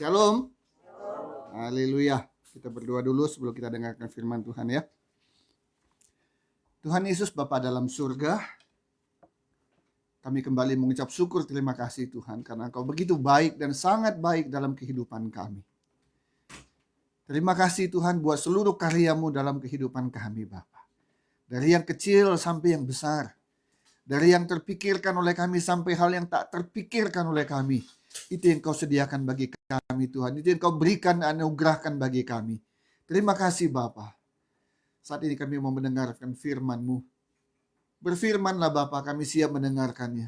Shalom. Haleluya. Kita berdoa dulu sebelum kita dengarkan firman Tuhan ya. Tuhan Yesus Bapa dalam surga, kami kembali mengucap syukur terima kasih Tuhan karena Engkau begitu baik dan sangat baik dalam kehidupan kami. Terima kasih Tuhan buat seluruh karya-Mu dalam kehidupan kami Bapa. Dari yang kecil sampai yang besar. Dari yang terpikirkan oleh kami sampai hal yang tak terpikirkan oleh kami. Itu yang Kau sediakan bagi kami Tuhan. Itu yang Kau berikan, anugerahkan bagi kami. Terima kasih Bapa. Saat ini kami mau mendengarkan firman-Mu. Berfirmanlah Bapa, kami siap mendengarkannya.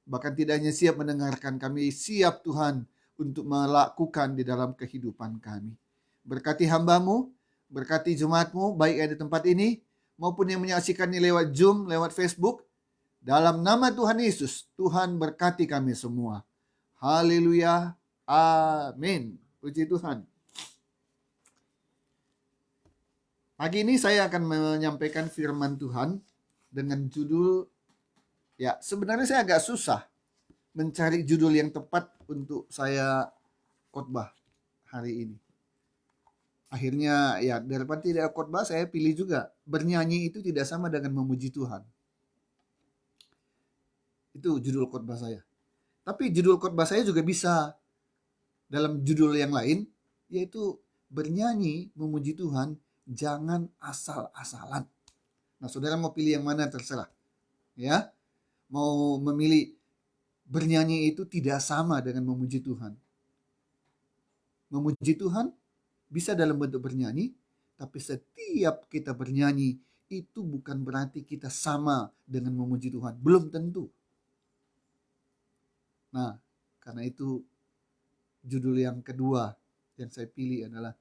Bahkan tidak hanya siap mendengarkan, kami siap Tuhan untuk melakukan di dalam kehidupan kami. Berkati hamba-Mu, berkati jemaat-Mu, baik yang di tempat ini, maupun yang menyaksikannya lewat Zoom, lewat Facebook. Dalam nama Tuhan Yesus, Tuhan berkati kami semua. Haleluya. Amin. Puji Tuhan. Pagi ini saya akan menyampaikan firman Tuhan dengan judul, ya sebenarnya saya agak susah mencari judul yang tepat untuk saya khotbah hari ini. Akhirnya ya daripada tidak khotbah saya pilih juga. Bernyanyi itu tidak sama dengan memuji Tuhan. Itu judul khotbah saya. Tapi judul khotbah saya juga bisa dalam judul yang lain, yaitu bernyanyi memuji Tuhan, jangan asal-asalan. Nah, saudara mau pilih yang mana terserah. Ya, mau memilih bernyanyi itu tidak sama dengan memuji Tuhan. Memuji Tuhan bisa dalam bentuk bernyanyi, tapi setiap kita bernyanyi itu bukan berarti kita sama dengan memuji Tuhan. Belum tentu. Nah, karena itu judul yang kedua yang saya pilih adalah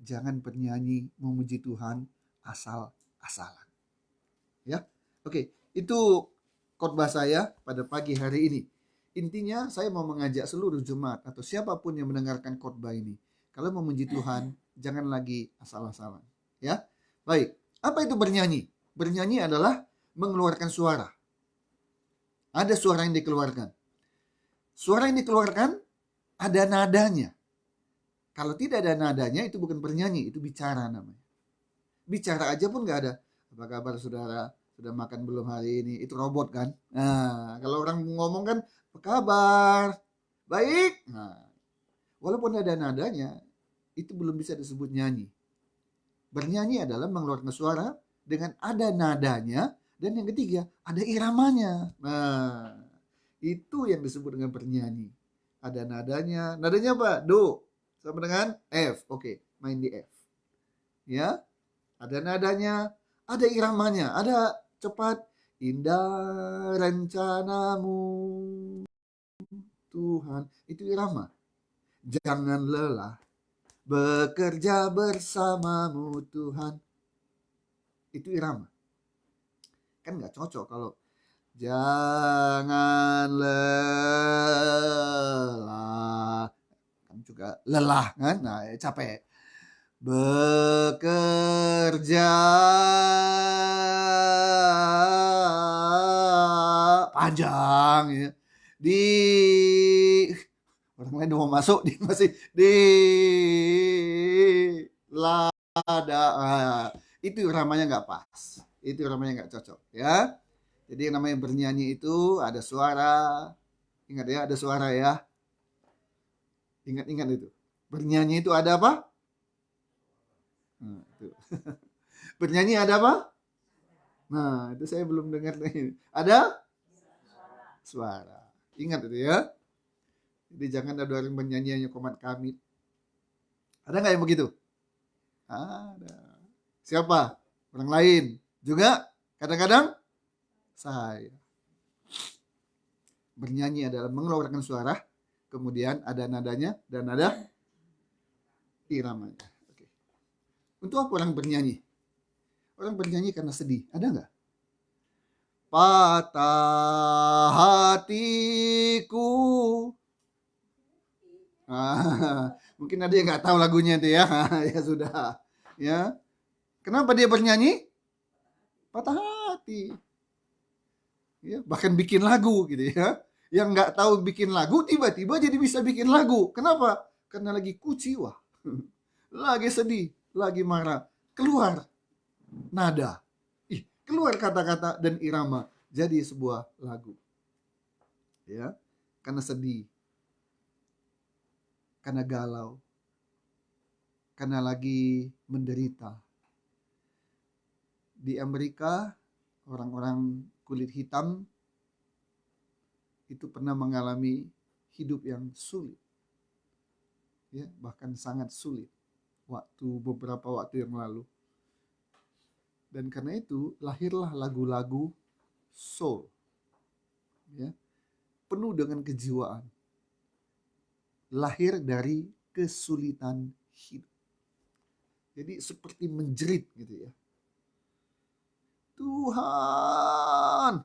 jangan bernyanyi memuji Tuhan asal-asalan. Ya, oke, itu khotbah saya pada pagi hari ini. Intinya saya mau mengajak seluruh jemaat atau siapapun yang mendengarkan khotbah ini, kalau memuji Tuhan jangan lagi asal-asalan. Ya, baik. Apa itu bernyanyi? Bernyanyi adalah mengeluarkan suara. Ada suara yang dikeluarkan. Suara yang dikeluarkan ada nadanya. Kalau tidak ada nadanya itu bukan bernyanyi, itu bicara namanya. Bicara aja pun gak ada. Apa kabar saudara? Sudah makan belum hari ini? Itu robot kan? Nah, kalau orang ngomong kan, apa kabar? Baik. Nah, walaupun ada nadanya, itu belum bisa disebut nyanyi. Bernyanyi adalah mengeluarkan suara dengan ada nadanya. Dan yang ketiga, ada iramanya. Nah, itu yang disebut dengan bernyanyi. Ada nadanya. Nadanya apa? Do. Sama dengan F. Oke, main di F. Ya. Ada nadanya, ada iramanya, ada cepat. Indah rencanamu Tuhan. Itu irama. Jangan lelah bekerja bersamamu Tuhan. Itu irama. Kan gak cocok kalau jangan lelah, kan juga lelah kan, nah capek. Bekerja panjang ya. Di orang lain mau masuk, dia masih di lada. Itu ramanya nggak pas, itu ramanya nggak cocok ya. Jadi yang namanya bernyanyi itu ada suara. Ingat ya, ada suara ya. Ingat-ingat itu. Bernyanyi itu ada apa? Nah, itu. Bernyanyi ada apa? Nah, itu saya belum dengar. Ada? Suara. Ingat itu ya. Jadi jangan ada orang bernyanyi hanya komat kami. Ada nggak yang begitu? Ada. Siapa? Orang lain. Juga kadang-kadang saya. Bernyanyi adalah mengeluarkan suara, kemudian ada nadanya dan ada iramanya. Oke. Untuk apa orang bernyanyi? Orang bernyanyi karena sedih. Ada nggak? Patah hatiku. Mungkin ada yang nggak tahu lagunya itu ya. Ya sudah. Ya. Kenapa dia bernyanyi? Patah hati. Ya, bahkan bikin lagu gitu ya. Yang nggak tahu bikin lagu tiba-tiba jadi bisa bikin lagu. Kenapa? karena lagi kuciwa, lagi sedih, lagi marah, keluar nada, keluar kata-kata dan irama, jadi sebuah lagu. Ya, karena sedih, karena galau, karena lagi menderita. Di Amerika, orang-orang kulit hitam itu pernah mengalami hidup yang sulit, ya, bahkan sangat sulit beberapa waktu yang lalu. Dan karena itu lahirlah lagu-lagu soul, ya, penuh dengan kejiwaan, lahir dari kesulitan hidup. Jadi seperti menjerit gitu ya, Tuhan,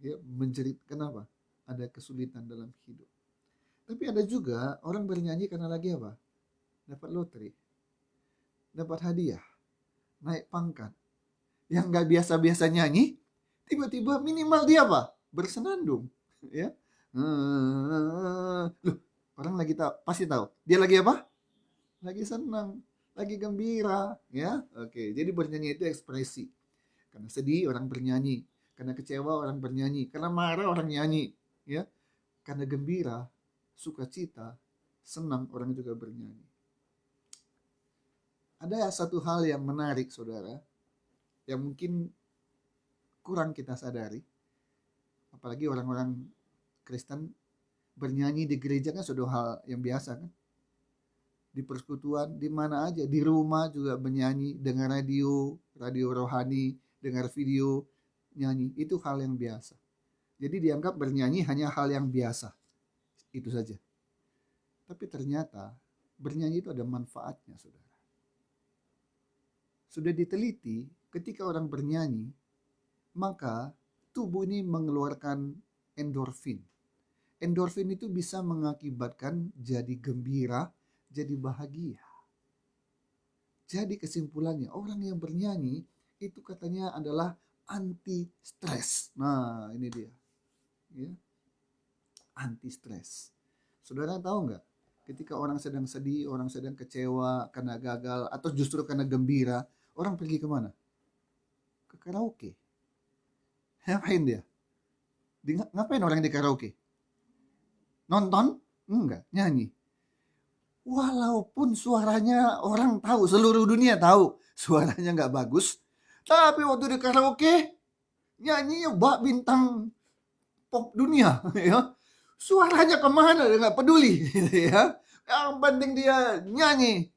ya, menjerit. Kenapa? Ada kesulitan dalam hidup. Tapi ada juga orang bernyanyi karena lagi apa? Dapat lotre, dapat hadiah, naik pangkat. Yang nggak biasa-biasa nyanyi, tiba-tiba minimal dia apa? Bersenandung, ya. Loh, orang lagi tahu, pasti tahu. Dia lagi apa? Lagi senang, lagi gembira, ya. Oke, jadi bernyanyi itu ekspresi. Karena sedih orang bernyanyi, karena kecewa orang bernyanyi, karena marah orang nyanyi, ya. Karena gembira, sukacita, senang orang juga bernyanyi. Ada satu hal yang menarik, saudara, yang mungkin kurang kita sadari, apalagi orang-orang Kristen bernyanyi di gereja kan sudah hal yang biasa kan. Di persekutuan, di mana aja, di rumah juga bernyanyi, dengar radio rohani, dengar video nyanyi, itu hal yang biasa. Jadi dianggap bernyanyi hanya hal yang biasa, itu saja. Tapi ternyata bernyanyi itu ada manfaatnya, saudara. Sudah diteliti, ketika orang bernyanyi, maka tubuh ini mengeluarkan endorfin. Endorfin itu bisa mengakibatkan jadi gembira, jadi bahagia. Jadi kesimpulannya, orang yang bernyanyi itu katanya adalah anti stres. Nah, ini dia. Ya. Anti stres. Saudara tahu nggak? Ketika orang sedang sedih, orang sedang kecewa karena gagal, atau justru karena gembira, orang pergi kemana? Ke karaoke. Ngapain dia? Ngapain orang di karaoke? Nonton? Enggak, nyanyi. Walaupun suaranya orang tahu, seluruh dunia tahu suaranya nggak bagus, tapi waktu di karaoke nyanyi bak bintang pop dunia, ya, suaranya kemana dia nggak peduli, gitu ya. Yang penting dia nyanyi.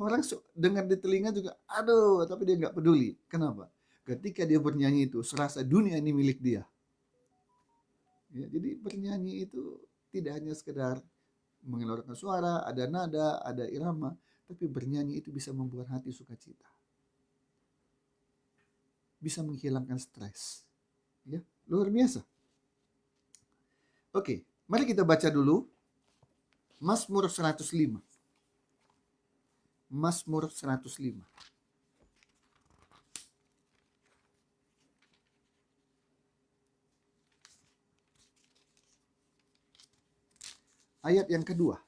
Orang dengar di telinga juga, aduh, tapi dia nggak peduli. Kenapa? Ketika dia bernyanyi itu, serasa dunia ini milik dia. Ya, jadi bernyanyi itu tidak hanya sekedar mengeluarkan suara, ada nada, ada irama, tapi bernyanyi itu bisa membuat hati sukacita. Bisa menghilangkan stres. Ya, luar biasa. Oke, mari kita baca dulu Mazmur 105. Mazmur 105. Ayat yang kedua.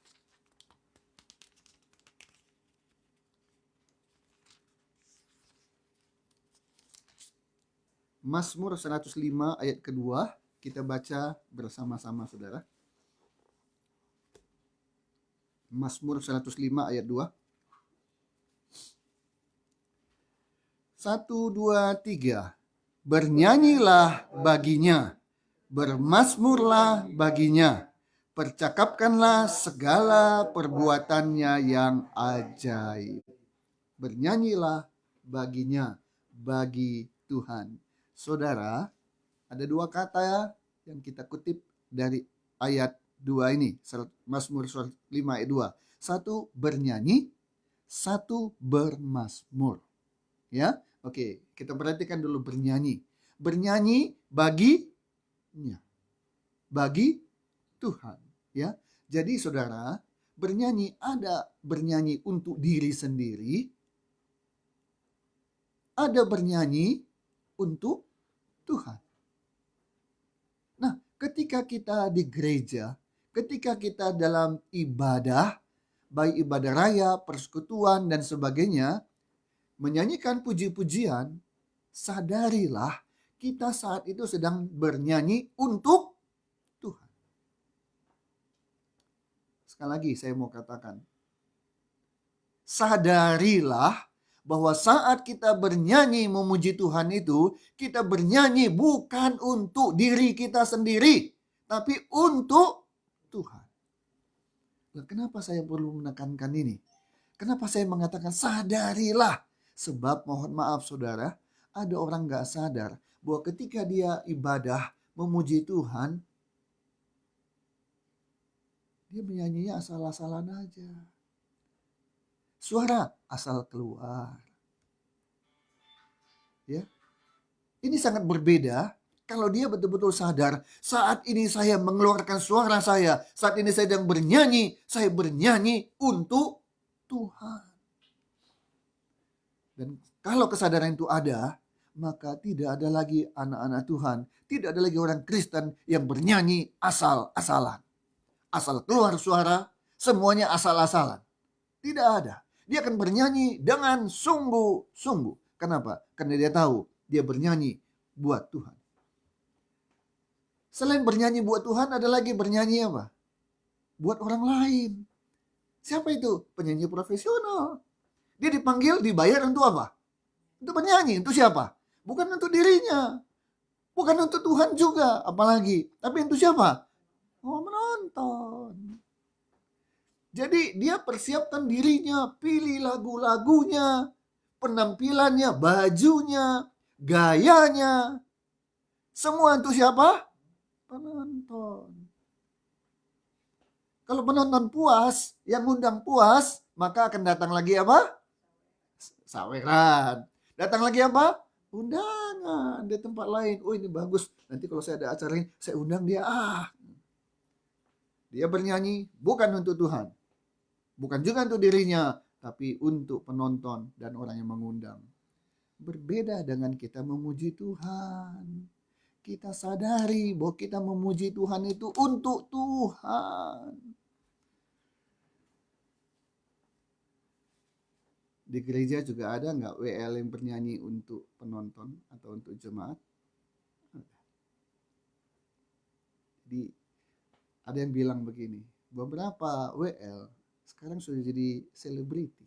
Mazmur 105 ayat kedua, kita baca bersama-sama, saudara. Mazmur 105 ayat 2. 1, 2, 3. Bernyanyilah baginya, bermazmurlah baginya, percakapkanlah segala perbuatannya yang ajaib. Bernyanyilah baginya, bagi Tuhan. Saudara, ada dua kata yang kita kutip dari ayat 2 ini, Mazmur 5 ayat 2. Satu bernyanyi, satu bermazmur. Ya, oke, kita perhatikan dulu bernyanyi. Bernyanyi baginya, bagi Tuhan, ya. Jadi saudara, bernyanyi ada bernyanyi untuk diri sendiri, ada bernyanyi untuk Tuhan. Nah, ketika kita di gereja, ketika kita dalam ibadah, baik ibadah raya, persekutuan, dan sebagainya, menyanyikan puji-pujian, sadarilah kita saat itu sedang bernyanyi untuk Tuhan. Sekali lagi saya mau katakan, sadarilah bahwa saat kita bernyanyi memuji Tuhan itu, kita bernyanyi bukan untuk diri kita sendiri, tapi untuk Tuhan. Nah, kenapa saya perlu menekankan ini? Kenapa saya mengatakan sadarilah? Sebab mohon maaf saudara, ada orang gak sadar bahwa ketika dia ibadah memuji Tuhan, dia menyanyinya asal-asalan aja. Suara asal keluar. Ya. Ini sangat berbeda kalau dia betul-betul sadar, saat ini saya mengeluarkan suara saya, saat ini saya sedang bernyanyi, saya bernyanyi untuk Tuhan. Dan kalau kesadaran itu ada, maka tidak ada lagi anak-anak Tuhan, tidak ada lagi orang Kristen yang bernyanyi asal-asalan. Asal keluar suara, semuanya asal-asalan. Tidak ada. Dia akan bernyanyi dengan sungguh-sungguh. Kenapa? Karena dia tahu dia bernyanyi buat Tuhan. Selain bernyanyi buat Tuhan, ada lagi bernyanyi apa? Buat orang lain. Siapa itu? Penyanyi profesional. Dia dipanggil, dibayar untuk apa? Untuk penyanyi. Untuk siapa? Bukan untuk dirinya. Bukan untuk Tuhan juga. Apalagi. Tapi untuk siapa? Oh, menonton. Jadi dia persiapkan dirinya. Pilih lagu-lagunya. Penampilannya. Bajunya. Gayanya. Semua untuk siapa? Penonton. Kalau penonton puas, yang ngundang puas, maka akan datang lagi apa? Saweran. Datang lagi apa? Undangan di tempat lain. Oh ini bagus. Nanti kalau saya ada acara ini, saya undang dia. Dia bernyanyi bukan untuk Tuhan. Bukan juga untuk dirinya, tapi untuk penonton dan orang yang mengundang. Berbeda dengan kita memuji Tuhan. Kita sadari bahwa kita memuji Tuhan itu untuk Tuhan. Di gereja juga ada nggak WL yang bernyanyi untuk penonton atau untuk jemaat? Jadi ada yang bilang begini, beberapa WL sekarang sudah jadi selebriti.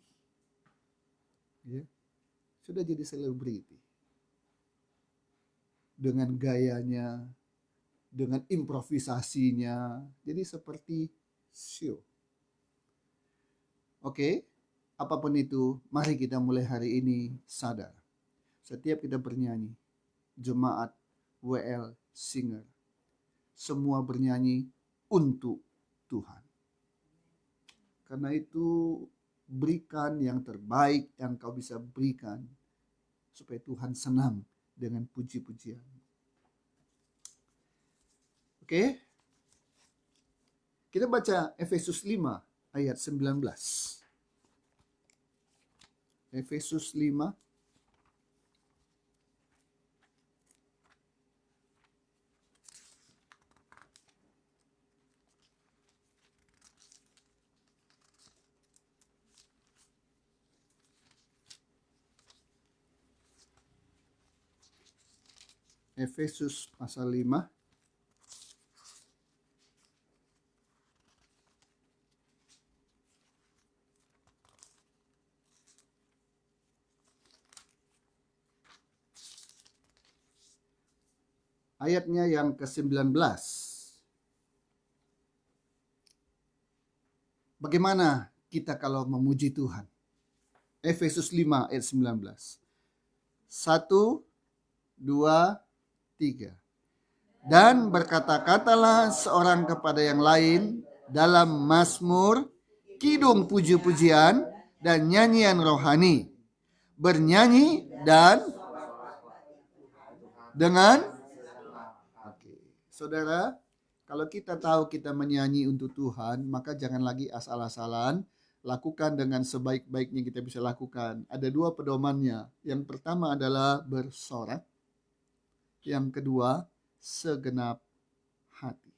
Ya, sudah jadi selebriti. Dengan gayanya, dengan improvisasinya, jadi seperti show. Oke, apapun itu, mari kita mulai hari ini sadar. Setiap kita bernyanyi, jemaat, WL, singer, semua bernyanyi untuk Tuhan. Karena itu, berikan yang terbaik yang kau bisa berikan, supaya Tuhan senang dengan puji-pujian. Oke. Kita baca Efesus 5 ayat 19. Efesus 5 Efesus pasal 5 ayatnya yang ke-19. Bagaimana kita kalau memuji Tuhan? Efesus 5 ayat 19. 1, 2, 3. Dan berkata-katalah seorang kepada yang lain dalam mazmur, kidung puji-pujian, dan nyanyian rohani. Bernyanyi dan dengan Saudara, kalau kita tahu kita menyanyi untuk Tuhan, maka jangan lagi asal-asalan. Lakukan dengan sebaik-baiknya kita bisa lakukan. Ada 2 pedomannya. Yang pertama adalah bersorak. Yang kedua, segenap hati.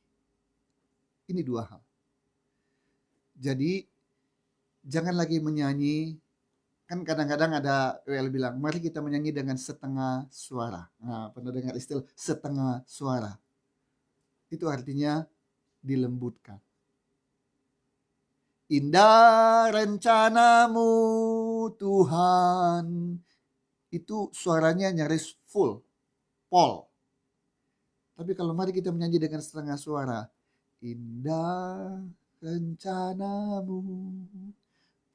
Ini dua hal. Jadi jangan lagi menyanyi. Kan kadang-kadang ada WL bilang, mari kita menyanyi dengan setengah suara. Nah, pernah dengar istilah setengah suara? Itu artinya dilembutkan. Indah rencanamu Tuhan. Itu suaranya nyaris full, pol. Tapi kalau mari kita menyanyi dengan setengah suara. Indah rencanamu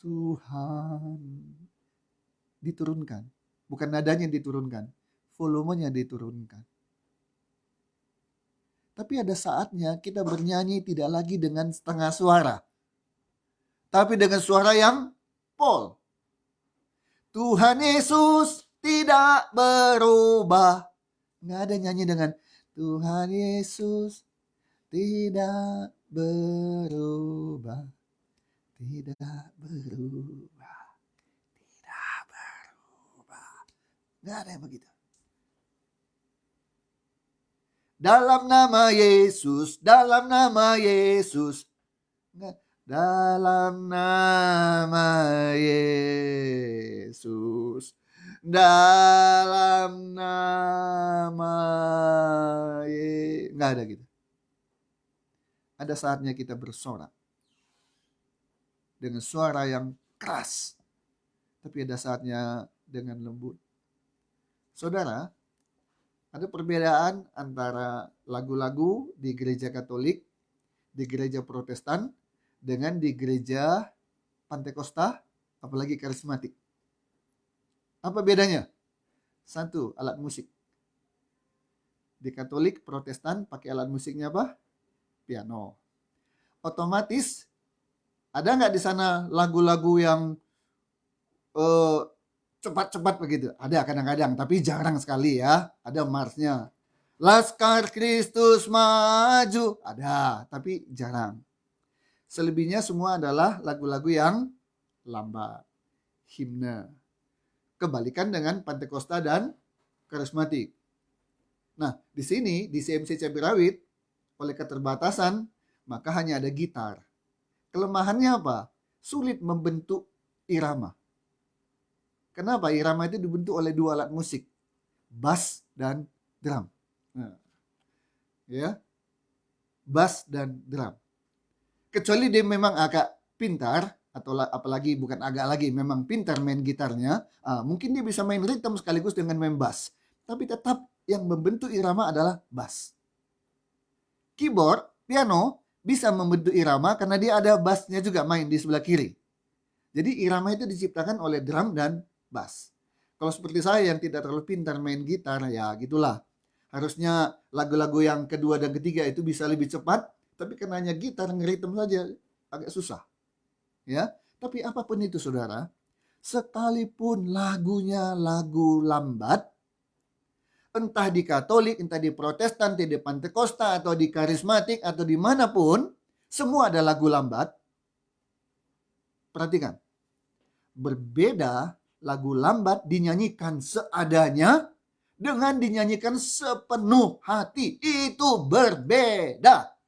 Tuhan. Diturunkan. Bukan nadanya diturunkan. Volumenya diturunkan. Tapi ada saatnya kita bernyanyi tidak lagi dengan setengah suara. Tapi dengan suara yang pol. Tuhan Yesus tidak berubah. Nggak ada nyanyi dengan Tuhan Yesus tidak berubah. Tidak berubah. Tidak berubah. Nggak ada yang begitu. Dalam nama Yesus, dalam nama Yesus. Nggak. Dalam nama Yesus. Dalam nama Yesus. Nggak ada gitu. Ada saatnya kita bersorak dengan suara yang keras. Tapi ada saatnya dengan lembut. Saudara, ada perbedaan antara lagu-lagu di gereja Katolik, di gereja Protestan, dengan di gereja Pantekosta, apalagi karismatik. Apa bedanya? Satu, alat musik. Di Katolik, Protestan pakai alat musiknya apa? Piano. Otomatis ada nggak di sana lagu-lagu yang cepat-cepat begitu? Ada kadang-kadang, tapi jarang sekali ya. Ada marsnya. Laskar Kristus maju. Ada, tapi jarang. Selebihnya semua adalah lagu-lagu yang lambat. Himne. Kebalikan dengan Pantekosta dan karismatik. Nah, di sini di CMC Cabai Rawit oleh keterbatasan maka hanya ada gitar. Kelemahannya apa? Sulit membentuk irama. Kenapa? Irama itu dibentuk oleh dua alat musik, bass dan drum. Nah, ya, bass dan drum. Kecuali dia memang agak pintar atau apalagi bukan agak lagi, memang pintar main gitarnya, mungkin dia bisa main ritme sekaligus dengan main bass. Tapi tetap yang membentuk irama adalah bass. Keyboard, piano bisa membentuk irama karena dia ada bassnya juga main di sebelah kiri. Jadi irama itu diciptakan oleh drum dan bass. Kalau seperti saya yang tidak terlalu pintar main gitar, ya gitulah. Harusnya lagu-lagu yang kedua dan ketiga itu bisa lebih cepat, tapi karena hanya gitar ngeritem saja agak susah. Ya, tapi apapun itu saudara, sekalipun lagunya lagu lambat, entah di Katolik, entah di Protestan, entah di Pantekosta, atau di karismatik, atau dimanapun, semua ada lagu lambat. Perhatikan, berbeda lagu lambat dinyanyikan seadanya dengan dinyanyikan sepenuh hati. Itu berbeda.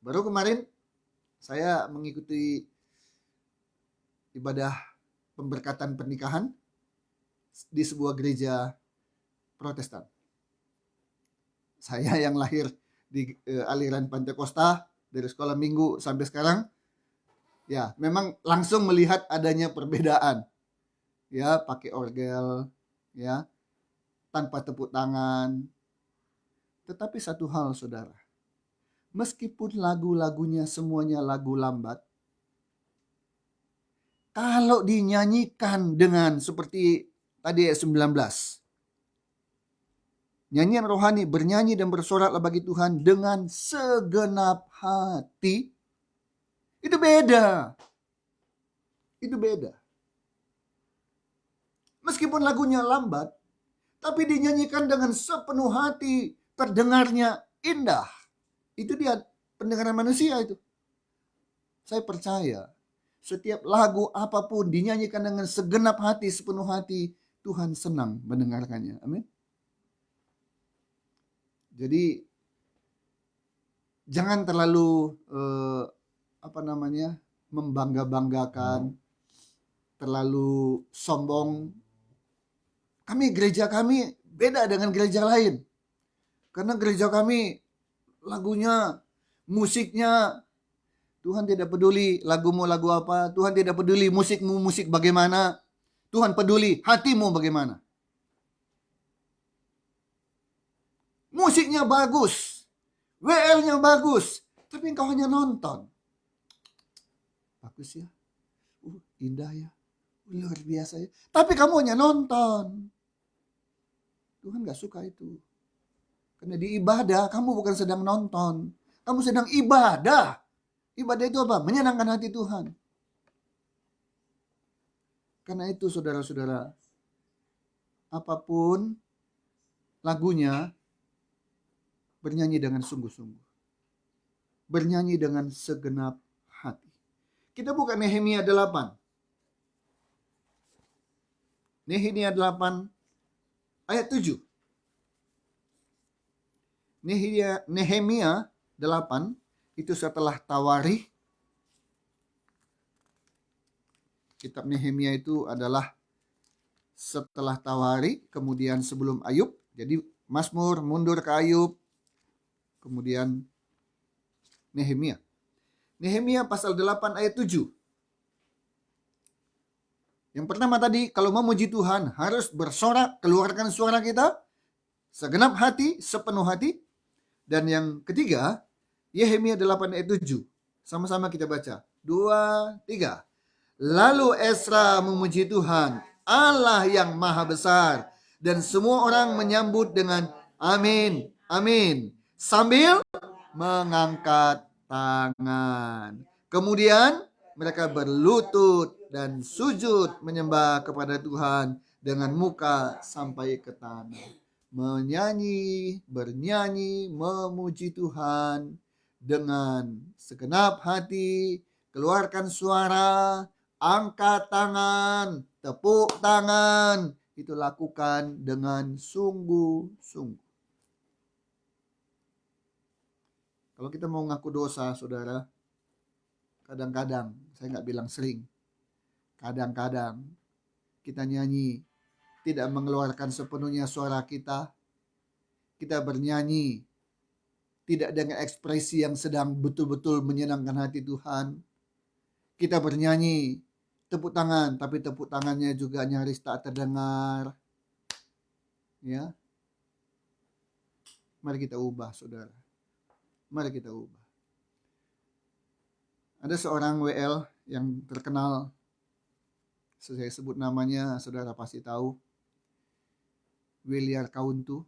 Baru kemarin saya mengikuti ibadah pemberkatan pernikahan di sebuah gereja Protestan. Saya yang lahir di aliran Pantekosta dari sekolah minggu sampai sekarang, ya memang langsung melihat adanya perbedaan. Ya, pakai orgel, ya, tanpa tepuk tangan. Tetapi satu hal saudara, meskipun lagu-lagunya semuanya lagu lambat, kalau dinyanyikan dengan seperti tadi ayat 19, nyanyian rohani, bernyanyi dan bersoraklah bagi Tuhan dengan segenap hati, itu beda. Itu beda. Meskipun lagunya lambat, tapi dinyanyikan dengan sepenuh hati, terdengarnya indah. Itu dia pendengaran manusia itu. Saya percaya setiap lagu apapun dinyanyikan dengan segenap hati, sepenuh hati, Tuhan senang mendengarkannya. Amin. Jadi jangan terlalu membangga-banggakan, terlalu sombong. Gereja kami beda dengan gereja lain. Karena gereja kami lagunya, musiknya, Tuhan tidak peduli lagumu lagu apa, Tuhan tidak peduli musikmu musik bagaimana, Tuhan peduli hatimu bagaimana. Musiknya bagus, WL-nya bagus, tapi engkau hanya nonton. Bagus ya, indah ya, luar biasa ya, tapi kamu hanya nonton. Tuhan gak suka itu. Karena di ibadah kamu bukan sedang nonton, kamu sedang ibadah. Ibadah itu apa? Menyenangkan hati Tuhan. Karena itu saudara-saudara, apapun lagunya, bernyanyi dengan sungguh-sungguh. Bernyanyi dengan segenap hati. Kita buka Nehemia 8. Nehemia 8 ayat 7. Nehemia 8 itu setelah Tawarikh. Kitab Nehemia itu adalah setelah Tawarikh, kemudian sebelum Ayub. Jadi Mazmur, mundur ke Ayub, kemudian Nehemia. Nehemia pasal 8 ayat 7. Yang pertama tadi, kalau memuji Tuhan harus bersorak, keluarkan suara kita segenap hati, sepenuh hati. Dan yang ketiga, Nehemia 8 ayat 7. Sama-sama kita baca. 2, 3. Lalu Esra memuji Tuhan, Allah yang maha besar. Dan semua orang menyambut dengan amin, amin, sambil mengangkat tangan. Kemudian mereka berlutut dan sujud menyembah kepada Tuhan dengan muka sampai ke tanah. Menyanyi, bernyanyi, memuji Tuhan dengan segenap hati, keluarkan suara, angkat tangan, tepuk tangan, itu lakukan dengan sungguh-sungguh. Kalau kita mau ngaku dosa, saudara, kadang-kadang, saya nggak bilang sering, kadang-kadang kita nyanyi, tidak mengeluarkan sepenuhnya suara kita, kita bernyanyi, tidak dengan ekspresi yang sedang betul-betul menyenangkan hati Tuhan. Kita bernyanyi, tepuk tangan, tapi tepuk tangannya juga nyaris tak terdengar. Ya, mari kita ubah, saudara. Mari kita ubah. Ada seorang WL yang terkenal, saya sebut namanya, saudara pasti tahu, William Kauntu.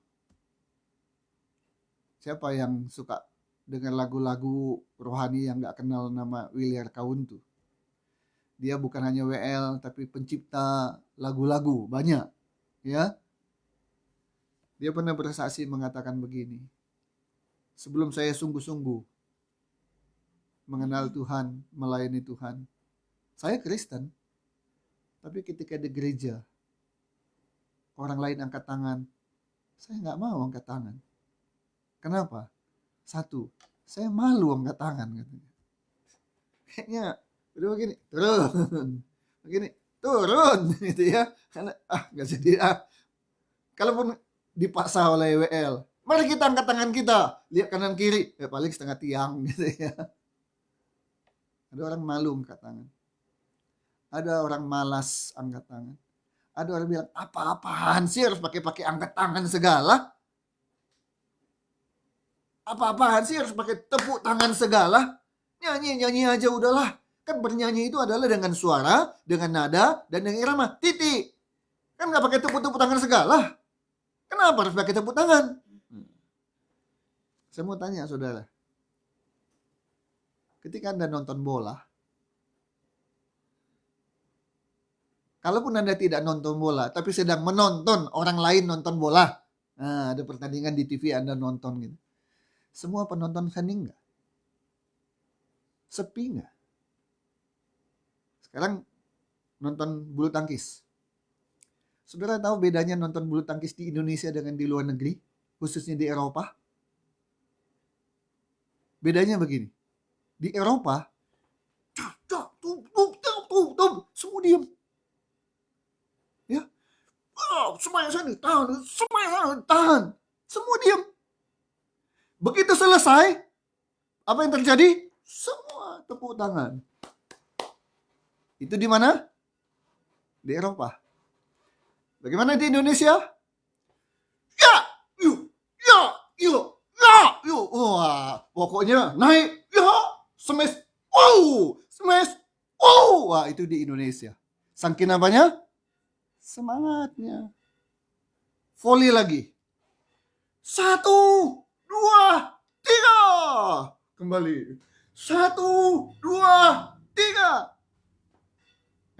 Siapa yang suka dengan lagu-lagu rohani yang gak kenal nama William Kauntu? Dia bukan hanya WL, tapi pencipta lagu-lagu banyak, ya. Dia pernah bersaksi mengatakan begini, sebelum saya sungguh-sungguh mengenal Tuhan, melayani Tuhan, saya Kristen, tapi ketika di gereja, orang lain angkat tangan, saya nggak mau angkat tangan. Kenapa? Satu, saya malu angkat tangan, katanya. Kayaknya udah begini, turun, begini, turun, gitu ya. Karena nggak jadi. Kalaupun dipaksa oleh WL, mari kita angkat tangan kita, lihat kanan kiri, paling setengah tiang, gitu ya. Ada orang malu angkat tangan, ada orang malas angkat tangan, ada orang bilang apa-apaan sih harus pakai angkat tangan segala. Apa-apaan sih harus pakai tepuk tangan segala? Nyanyi aja udahlah. Kan bernyanyi itu adalah dengan suara, dengan nada, dan dengan irama. Titik. Kan gak pakai tepuk tangan segala. Kenapa harus pakai tepuk tangan? Saya mau tanya saudara. Ketika Anda nonton bola, kalaupun Anda tidak nonton bola, tapi sedang menonton orang lain nonton bola. Nah, ada pertandingan di TV Anda nonton gitu. Semua penonton hening nggak? Sepi nggak? Sekarang nonton bulu tangkis. Saudara tahu bedanya nonton bulu tangkis di Indonesia dengan di luar negeri, khususnya di Eropa? Bedanya begini, di Eropa, semua diam. Ya, semuanya sana tahan, semuanya sana tahan, semua diam. Begitu selesai, apa yang terjadi? Semua tepuk tangan. Itu di mana? Di Eropa. Bagaimana di Indonesia? Ya, yuk, ya, yuk, ya, yuk. Wah, pokoknya naik, ya, smash, wow, smash, wow. Wah, itu di Indonesia. Saking apanya? Semangatnya. Volley lagi. 1, 2, 3. Kembali. 1, 2, 3.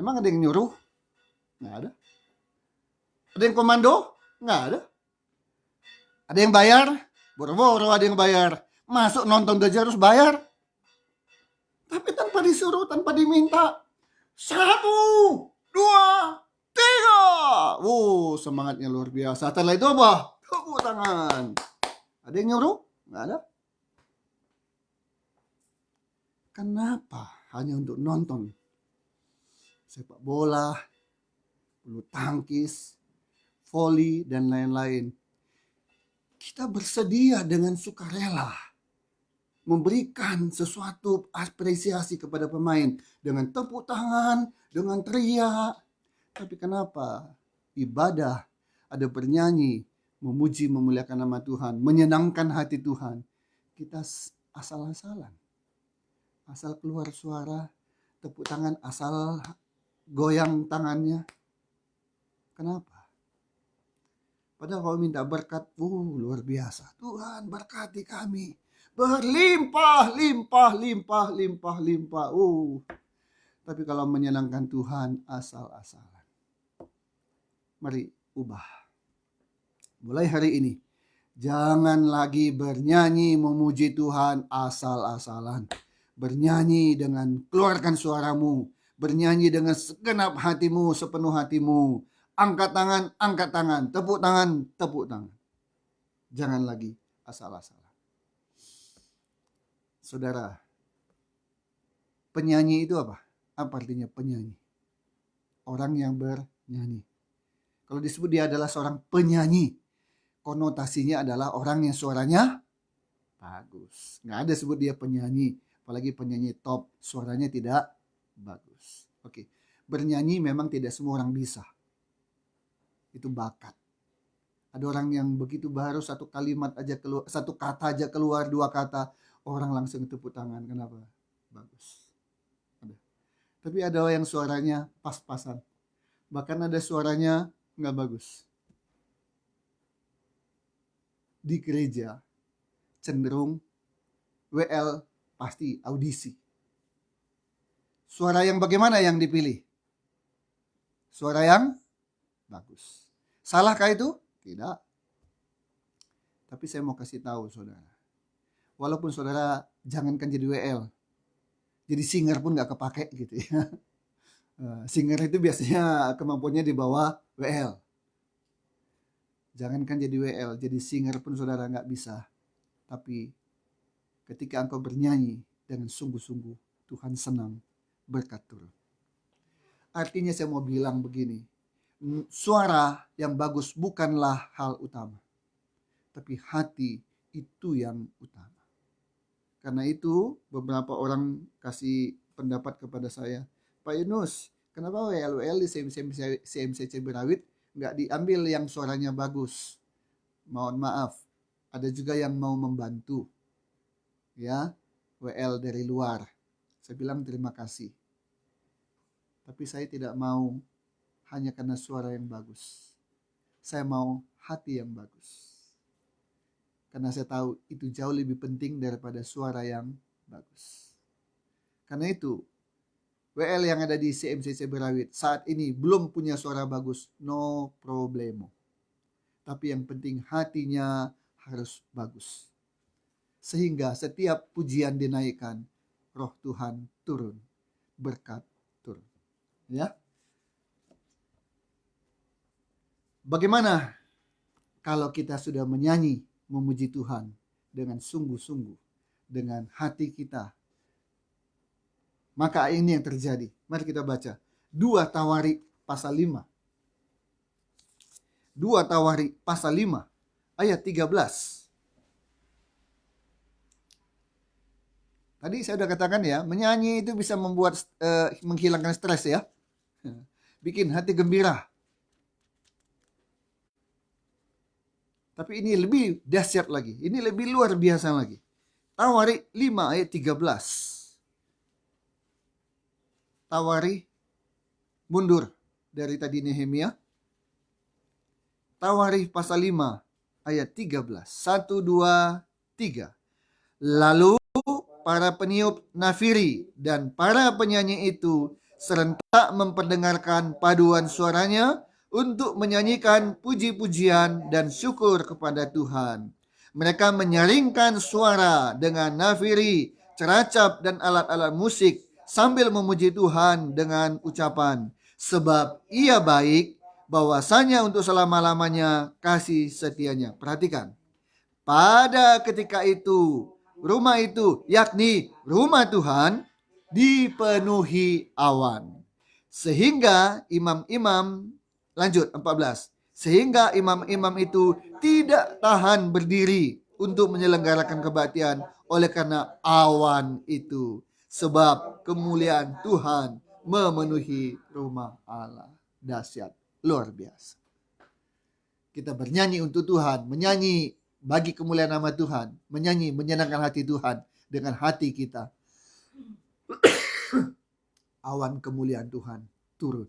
Emang ada yang nyuruh? Nggak ada. Ada yang komando? Nggak ada. Ada yang bayar? Boro-boro ada yang bayar. Masuk nonton aja harus bayar. Tapi tanpa disuruh, tanpa diminta. 1, 2, 3. Semangatnya luar biasa. Setelah itu apa? Tepuk tangan. Ada yang nyuruh? Nggak ada. Kenapa? Hanya untuk nonton sepak bola, bulu tangkis, voli, dan lain-lain. Kita bersedia dengan sukarela memberikan sesuatu apresiasi kepada pemain dengan tepuk tangan, dengan teriak. Tapi kenapa ibadah ada bernyanyi, memuji, memuliakan nama Tuhan, menyenangkan hati Tuhan, kita asal-asalan, asal keluar suara, tepuk tangan, asal goyang tangannya. Kenapa? Padahal kalau minta berkat, luar biasa. Tuhan berkati kami. Berlimpah, limpah, limpah, limpah, limpah. Tapi kalau menyenangkan Tuhan, asal-asalan. Mari ubah. Mulai hari ini, jangan lagi bernyanyi memuji Tuhan asal-asalan. Bernyanyi dengan keluarkan suaramu. Bernyanyi dengan segenap hatimu, sepenuh hatimu. Angkat tangan, tepuk tangan, tepuk tangan. Jangan lagi asal-asalan. Saudara, penyanyi itu apa? Apa artinya penyanyi? Orang yang bernyanyi. Kalau disebut dia adalah seorang penyanyi, konotasinya adalah orang yang suaranya bagus. Nggak ada sebut dia penyanyi, apalagi penyanyi top, suaranya tidak bagus. Oke, bernyanyi memang tidak semua orang bisa. Itu bakat. Ada orang yang begitu baru satu kalimat aja keluar, satu kata aja keluar, 2 kata, orang langsung tepuk tangan. Kenapa? Bagus. Ada. Tapi ada yang suaranya pas-pasan. Bahkan ada suaranya nggak bagus. Di gereja cenderung WL pasti audisi. Suara yang bagaimana yang dipilih? Suara yang bagus. Salahkah itu? Tidak. Tapi saya mau kasih tahu saudara. Walaupun saudara jangankan jadi WL, jadi singer pun gak kepake gitu ya. Singer itu biasanya kemampuannya di bawah WL. Jangankan jadi WL, jadi singer pun saudara gak bisa. Tapi ketika engkau bernyanyi dengan sungguh-sungguh, Tuhan senang, berkat turun. Artinya saya mau bilang begini, suara yang bagus bukanlah hal utama, tapi hati itu yang utama. Karena itu beberapa orang kasih pendapat kepada saya, Pak Yunus, kenapa WL di CMC Berawit nggak diambil yang suaranya bagus? Mohon maaf, ada juga yang mau membantu, ya, WL dari luar. Saya bilang terima kasih. Tapi saya tidak mau hanya karena suara yang bagus. Saya mau hati yang bagus. Karena saya tahu itu jauh lebih penting daripada suara yang bagus. Karena itu, WL yang ada di CMCC Berawit saat ini belum punya suara bagus, no problemo. Tapi yang penting hatinya harus bagus. Sehingga setiap pujian dinaikkan, roh Tuhan turun, berkat turun. Ya. Bagaimana kalau kita sudah menyanyi memuji Tuhan dengan sungguh-sungguh, dengan hati kita. Maka ini yang terjadi. Mari kita baca 2 Tawarik pasal 5. 2 Tawarik pasal 5 ayat 13. Tadi saya sudah katakan ya, menyanyi itu bisa membuat menghilangkan stres ya. Bikin hati gembira. Tapi ini lebih dahsyat lagi. Ini lebih luar biasa lagi. Tawarik 5 ayat 13. Tawarik mundur dari tadi Nehemia. Tawarik pasal 5 ayat 13. 1, 2, 3. Lalu para peniup nafiri dan para penyanyi itu serentak memperdengarkan paduan suaranya untuk menyanyikan puji-pujian dan syukur kepada Tuhan. Mereka menyaringkan suara dengan nafiri, ceracap dan alat-alat musik sambil memuji Tuhan dengan ucapan, sebab Ia baik, bahwasanya untuk selama-lamanya kasih setianya. Perhatikan, pada ketika itu rumah itu, yakni rumah Tuhan, dipenuhi awan. Sehingga imam-imam, lanjut 14. Sehingga imam-imam itu tidak tahan berdiri untuk menyelenggarakan kebaktian oleh karena awan itu. Sebab kemuliaan Tuhan memenuhi rumah Allah. Dahsyat, luar biasa. Kita bernyanyi untuk Tuhan, menyanyi bagi kemuliaan nama Tuhan, menyanyi menyenangkan hati Tuhan dengan hati kita. Awan kemuliaan Tuhan turun.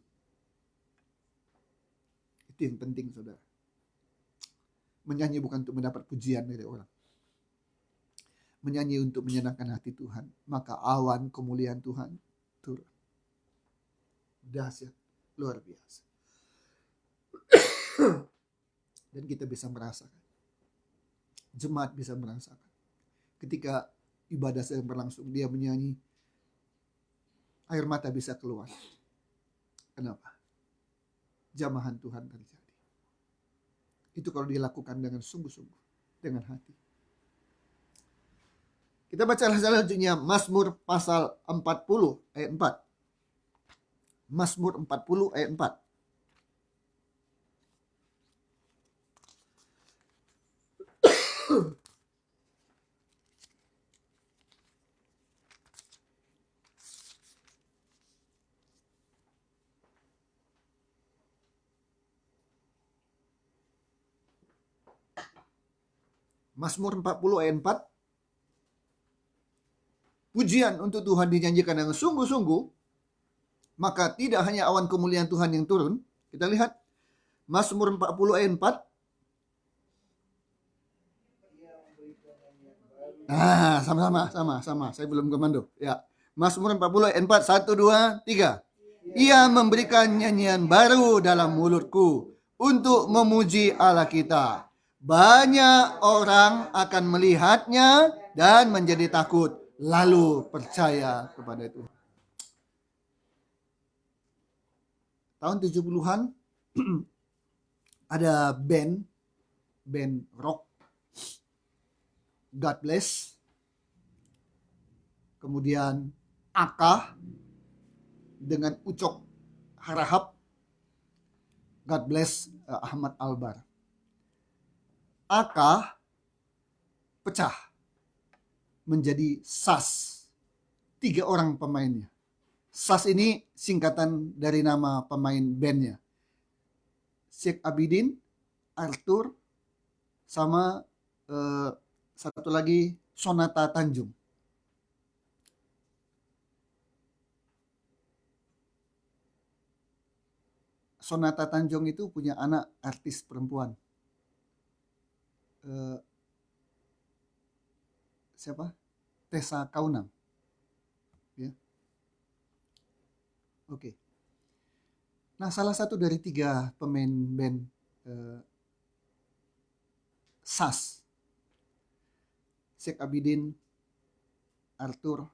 Itu yang penting, saudara. Menyanyi bukan untuk mendapat pujian dari orang. Menyanyi untuk menyenangkan hati Tuhan. Maka awan kemuliaan Tuhan turun. Dahsyat, luar biasa. Dan kita bisa merasakan. Jemaat bisa merasakan. Ketika ibadah sedang berlangsung, dia menyanyi, air mata bisa keluar. Kenapa? Jamahan Tuhan terjadi. Itu kalau dilakukan dengan sungguh-sungguh, dengan hati. Kita baca selanjutnya Mazmur pasal 40 ayat 4. Mazmur 40 ayat 4. Mazmur 40 ayat 4. Pujian untuk Tuhan dinyanyikan dengan sungguh-sungguh, maka tidak hanya awan kemuliaan Tuhan yang turun. Kita lihat Mazmur 40 ayat 4. Sama. Saya belum komando. Ya. Mazmur 40 ayat 4. 1, 2, 3. Ia memberikan nyanyian baru dalam mulutku untuk memuji Allah kita. Banyak orang akan melihatnya dan menjadi takut, lalu percaya kepada Tuhan. Tahun 70-an ada band rock, God Bless. Kemudian Aka dengan Ucok Harahap, God Bless Ahmad Albar. Aka pecah menjadi SAS. 3 orang pemainnya. SAS ini singkatan dari nama pemain bandnya. Sheikh Abidin, Arthur, sama satu lagi Sonata Tanjung. Sonata Tanjung itu punya anak artis perempuan. Siapa? Tessa Kaunang. Ya. Oke. Nah, salah satu dari 3 pemain band SAS, Sheikh Abidin, Arthur,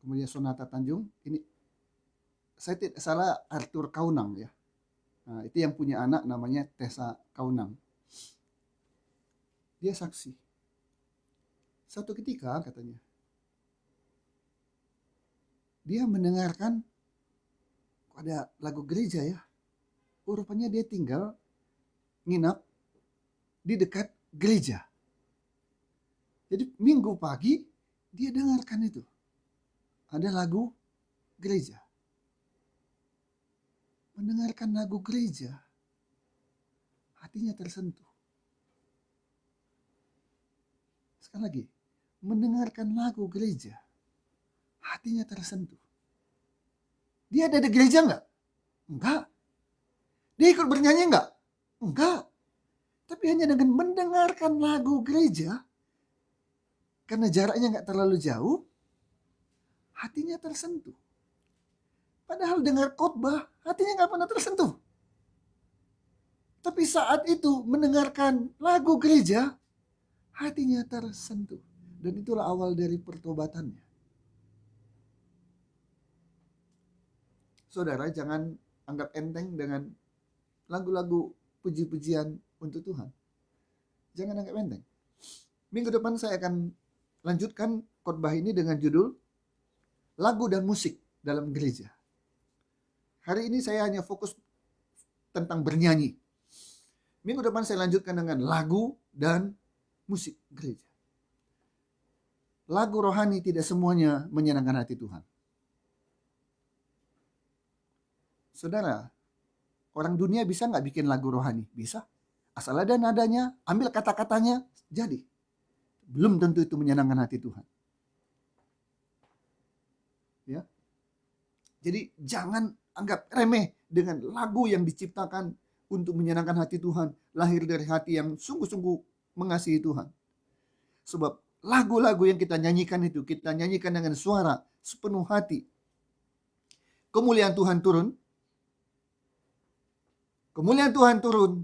kemudian Sonata Tanjung, ini saya tidak salah Arthur Kaunang ya. Nah, itu yang punya anak namanya Tessa Kaunang. Dia saksi. Suatu ketika katanya, dia mendengarkan ada lagu gereja ya. Rupanya dia tinggal nginap di dekat gereja. Jadi minggu pagi dia dengarkan itu. Ada lagu gereja. Mendengarkan lagu gereja, hatinya tersentuh. Sekali lagi, mendengarkan lagu gereja, hatinya tersentuh. Dia ada di gereja enggak? Enggak. Dia ikut bernyanyi enggak? Enggak. Tapi hanya dengan mendengarkan lagu gereja, karena jaraknya enggak terlalu jauh, hatinya tersentuh. Padahal dengar khotbah, hatinya enggak pernah tersentuh. Tapi saat itu mendengarkan lagu gereja, hatinya tersentuh. Dan itulah awal dari pertobatannya. Saudara, jangan anggap enteng dengan lagu-lagu puji-pujian untuk Tuhan. Jangan anggap enteng. Minggu depan saya akan lanjutkan khotbah ini dengan judul Lagu dan Musik dalam Gereja. Hari ini saya hanya fokus tentang bernyanyi. Minggu depan saya lanjutkan dengan lagu dan musik gereja. Lagu rohani tidak semuanya menyenangkan hati Tuhan. Saudara, orang dunia bisa nggak bikin lagu rohani? Bisa. Asal ada nadanya, ambil kata-katanya, jadi. Belum tentu itu menyenangkan hati Tuhan. Ya. Jadi jangan anggap remeh dengan lagu yang diciptakan untuk menyenangkan hati Tuhan, lahir dari hati yang sungguh-sungguh mengasihi Tuhan. Sebab lagu-lagu yang kita nyanyikan itu, kita nyanyikan dengan suara sepenuh hati. Kemuliaan Tuhan turun. Kemuliaan Tuhan turun.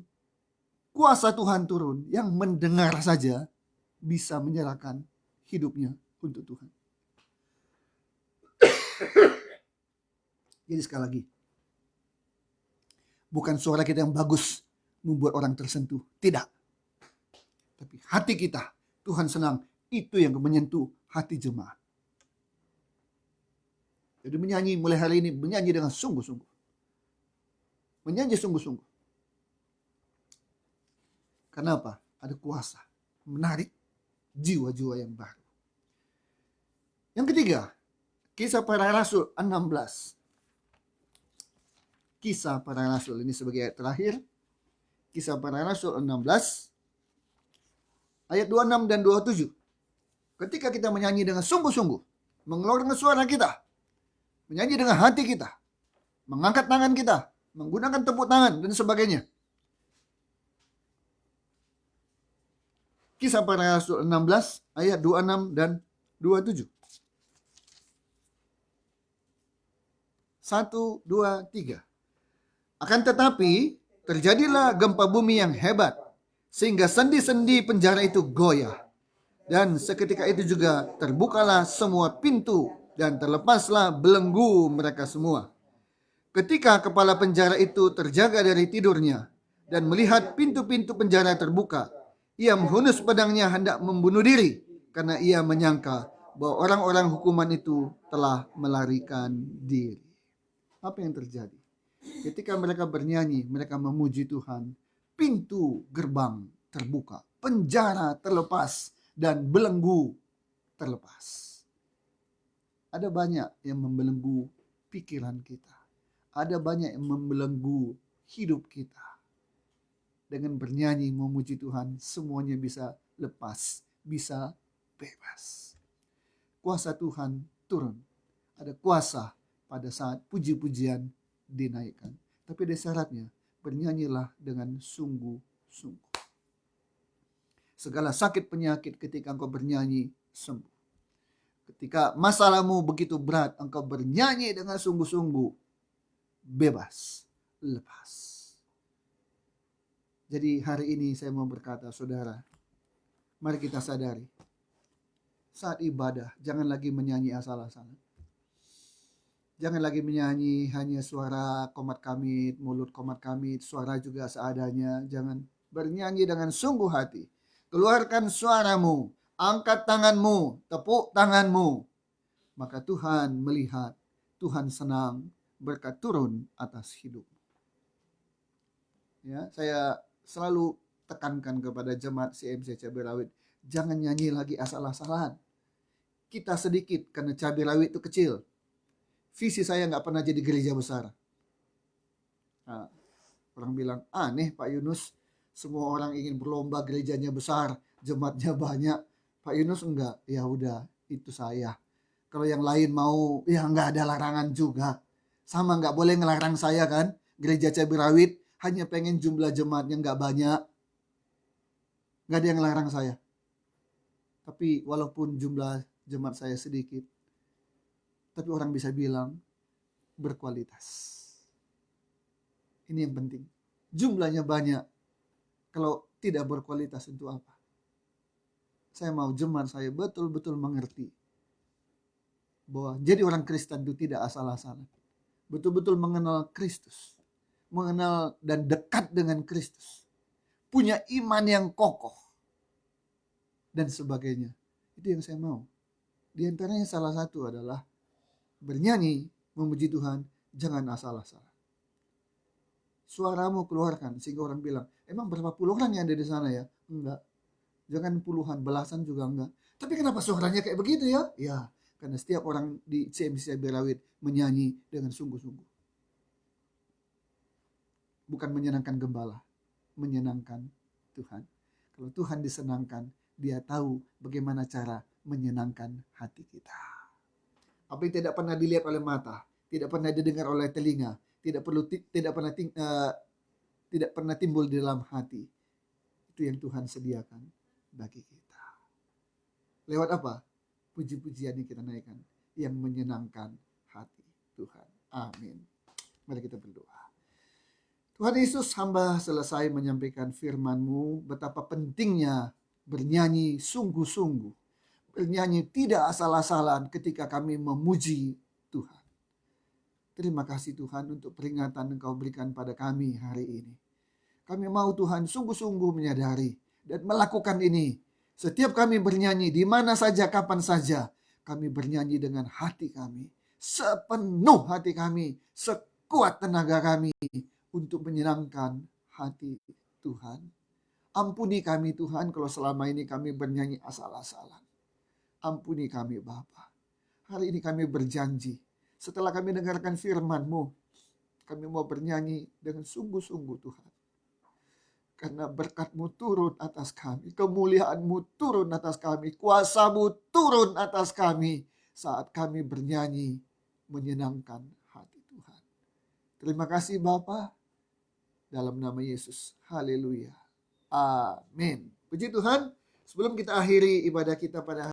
Kuasa Tuhan turun. Yang mendengar saja bisa menyerahkan hidupnya untuk Tuhan. Jadi sekali lagi, bukan suara kita yang bagus membuat orang tersentuh. Tidak. Tapi hati kita, Tuhan senang. Itu yang menyentuh hati jemaat. Jadi menyanyi mulai hari ini, menyanyi dengan sungguh-sungguh. Menyanyi sungguh-sungguh. Kenapa? Ada kuasa menarik jiwa-jiwa yang baru. Yang ketiga, Kisah Para Rasul 16. Kisah Para Rasul ini sebagai ayat terakhir. Kisah Para Rasul 16 ayat 26 dan 27. Ketika kita menyanyi dengan sungguh-sungguh, mengeluarkan suara kita, menyanyi dengan hati kita, mengangkat tangan kita, menggunakan tepuk tangan dan sebagainya. Kisah Para Rasul 16 ayat 26 dan 27. 1, 2, 3. Akan tetapi terjadilah gempa bumi yang hebat, sehingga sendi-sendi penjara itu goyah. Dan seketika itu juga terbukalah semua pintu dan terlepaslah belenggu mereka semua. Ketika kepala penjara itu terjaga dari tidurnya dan melihat pintu-pintu penjara terbuka, ia menghunus pedangnya hendak membunuh diri karena ia menyangka bahwa orang-orang hukuman itu telah melarikan diri. Apa yang terjadi? Ketika mereka bernyanyi, mereka memuji Tuhan, pintu gerbang terbuka, penjara terlepas, dan belenggu terlepas. Ada banyak yang membelenggu pikiran kita. Ada banyak yang membelenggu hidup kita. Dengan bernyanyi memuji Tuhan, semuanya bisa lepas, bisa bebas. Kuasa Tuhan turun. Ada kuasa pada saat puji-pujian dinaikkan. Tapi ada syaratnya, bernyanyilah dengan sungguh-sungguh. Segala sakit penyakit ketika engkau bernyanyi sembuh. Ketika masalahmu begitu berat, engkau bernyanyi dengan sungguh-sungguh, bebas, lepas. Jadi hari ini saya mau berkata, saudara, mari kita sadari, saat ibadah jangan lagi menyanyi asal-asalan. Jangan lagi menyanyi hanya suara komat kamit, mulut komat kamit, suara juga seadanya. Jangan, bernyanyi dengan sungguh hati. Keluarkan suaramu, angkat tanganmu, tepuk tanganmu. Maka Tuhan melihat, Tuhan senang, berkat turun atas hidup. Ya, saya selalu tekankan kepada jemaat CMC Cabai Rawit, jangan nyanyi lagi asal-asalan. Kita sedikit karena Cabai Rawit itu kecil. Visi saya nggak pernah jadi gereja besar. Nah, orang bilang, aneh Pak Yunus, semua orang ingin berlomba gerejanya besar, jemaatnya banyak. Pak Yunus enggak, ya udah itu saya. Kalau yang lain mau, ya nggak ada larangan juga. Sama nggak boleh ngelarang saya kan, gereja Cabai Rawit hanya pengen jumlah jemaatnya nggak banyak. Nggak ada yang larang saya. Tapi walaupun jumlah jemaat saya sedikit, tapi orang bisa bilang berkualitas. Ini yang penting. Jumlahnya banyak. Kalau tidak berkualitas untuk apa? Saya mau jemaat saya betul-betul mengerti bahwa jadi orang Kristen itu tidak asal-asalan. Betul-betul mengenal Kristus. Mengenal dan dekat dengan Kristus. Punya iman yang kokoh. Dan sebagainya. Itu yang saya mau. Di antaranya salah satu adalah bernyanyi, memuji Tuhan, jangan asal-asalan. Suaramu keluarkan sehingga orang bilang, emang berapa puluh orang yang ada di sana ya? Enggak. Jangan puluhan, belasan juga enggak. Tapi kenapa suaranya kayak begitu ya? Ya, karena setiap orang di CMC Cabai Rawit menyanyi dengan sungguh-sungguh. Bukan menyenangkan gembala, menyenangkan Tuhan. Kalau Tuhan disenangkan, dia tahu bagaimana cara menyenangkan hati kita. Apa yang tidak pernah dilihat oleh mata, tidak pernah didengar oleh telinga, tidak pernah timbul di dalam hati. Itu yang Tuhan sediakan bagi kita. Lewat apa? Puji-pujian yang kita naikkan yang menyenangkan hati Tuhan. Amin. Mari kita berdoa. Tuhan Yesus, hamba selesai menyampaikan firman-Mu, betapa pentingnya bernyanyi sungguh-sungguh. Bernyanyi tidak asal-asalan ketika kami memuji Tuhan. Terima kasih Tuhan untuk peringatan Engkau berikan pada kami hari ini. Kami mau Tuhan sungguh-sungguh menyadari dan melakukan ini. Setiap kami bernyanyi di mana saja, kapan saja, kami bernyanyi dengan hati kami. Sepenuh hati kami, sekuat tenaga kami untuk menyenangkan hati Tuhan. Ampuni kami Tuhan kalau selama ini kami bernyanyi asal-asalan. Ampuni kami Bapa. Hari ini kami berjanji. Setelah kami dengarkan firman-Mu, kami mau bernyanyi dengan sungguh-sungguh Tuhan. Karena berkat-Mu turun atas kami, kemuliaan-Mu turun atas kami, kuasa-Mu turun atas kami saat kami bernyanyi menyenangkan hati Tuhan. Terima kasih Bapa, dalam nama Yesus. Haleluya. Amin. Puji Tuhan. Sebelum kita akhiri ibadah kita pada